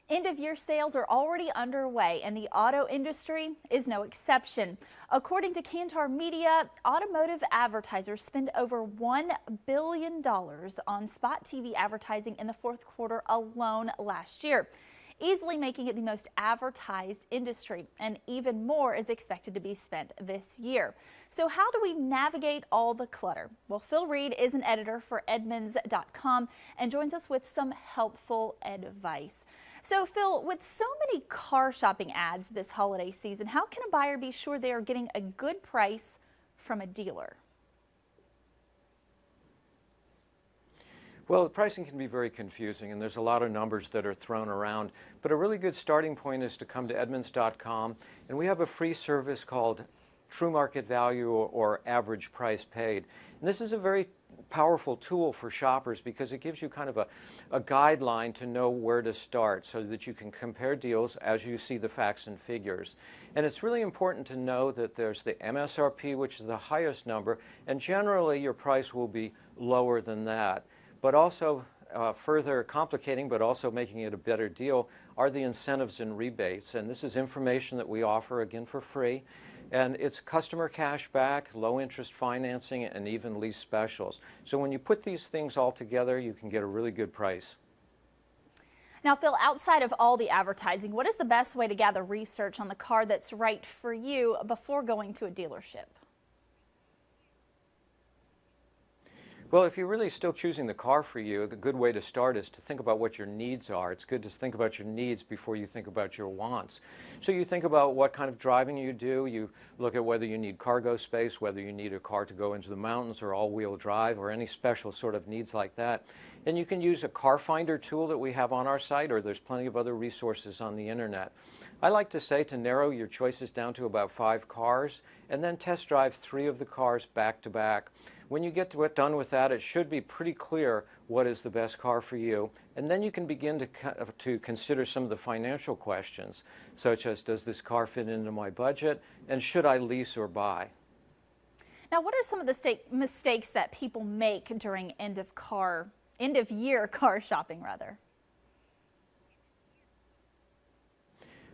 End-of-year sales are already underway, and the auto industry is no exception. According to Kantar Media, automotive advertisers spend over $1 billion on spot TV advertising in the fourth quarter alone last year, easily making it the most advertised industry, and even more is expected to be spent this year. So how do we navigate all the clutter? Well, Phil Reed is an editor for EdmundsCom and joins us with some helpful advice. So Phil, with so many car shopping ads this holiday season, how can a buyer be sure they are getting a good price from a dealer? Well, the pricing can be very confusing, and there's a lot of numbers that are thrown around. But a really good starting point is to come to Edmunds.com, and we have a free service called True Market Value or Average Price Paid. And this is a very powerful tool for shoppers because it gives you kind of a guideline to know where to start so that you can compare deals as you see the facts and figures. And it's really important to know that there's the MSRP, which is the highest number, and generally your price will be lower than that. But also further complicating, but also making it a better deal, are the incentives and rebates. And this is information that we offer, again, for free. And it's customer cash back, low interest financing, and even lease specials. So when you put these things all together, you can get a really good price. Now, Phil, outside of all the advertising, what is the best way to gather research on the car that's right for you before going to a dealership? Well, if you're really still choosing the car for you, the good way to start is to think about what your needs are. It's good to think about your needs before you think about your wants. So you think about what kind of driving you do. You look at whether you need cargo space, whether you need a car to go into the mountains or all-wheel drive or any special sort of needs like that. And you can use a car finder tool that we have on our site, or there's plenty of other resources on the internet. I like to say to narrow your choices down to about 5 cars and then test drive 3 of the cars back to back. When you get done with that, it should be pretty clear what is the best car for you. And then you can begin to consider some of the financial questions, such as, does this car fit into my budget, and should I lease or buy? Now, what are some of the mistakes that people make during end-of-year car shopping, rather?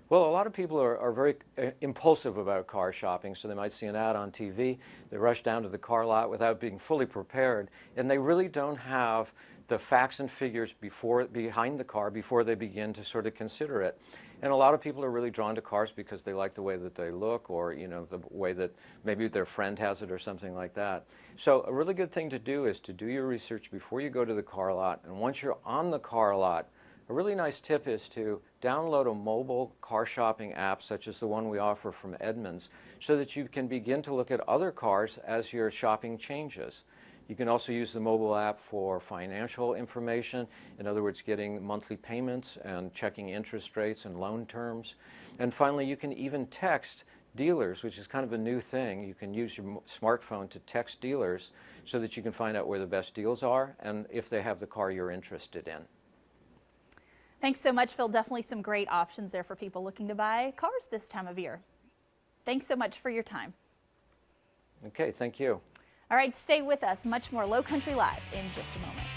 Well, a lot of people are very impulsive about car shopping, so they might see an ad on TV, they rush down to the car lot without being fully prepared, and they really don't have the facts and figures behind the car before they begin to sort of consider it. And a lot of people are really drawn to cars because they like the way that they look, or the way that maybe their friend has it or something like that. So a really good thing to do is to do your research before you go to the car lot, and once you're on the car lot, a really nice tip is to download a mobile car shopping app such as the one we offer from Edmunds so that you can begin to look at other cars as your shopping changes. You can also use the mobile app for financial information, in other words, getting monthly payments and checking interest rates and loan terms. And finally, you can even text dealers, which is kind of a new thing. You can use your smartphone to text dealers so that you can find out where the best deals are and if they have the car you're interested in. Thanks so much, Phil. Definitely some great options there for people looking to buy cars this time of year. Thanks so much for your time. Okay, thank you. All right, stay with us. Much more Lowcountry Live in just a moment.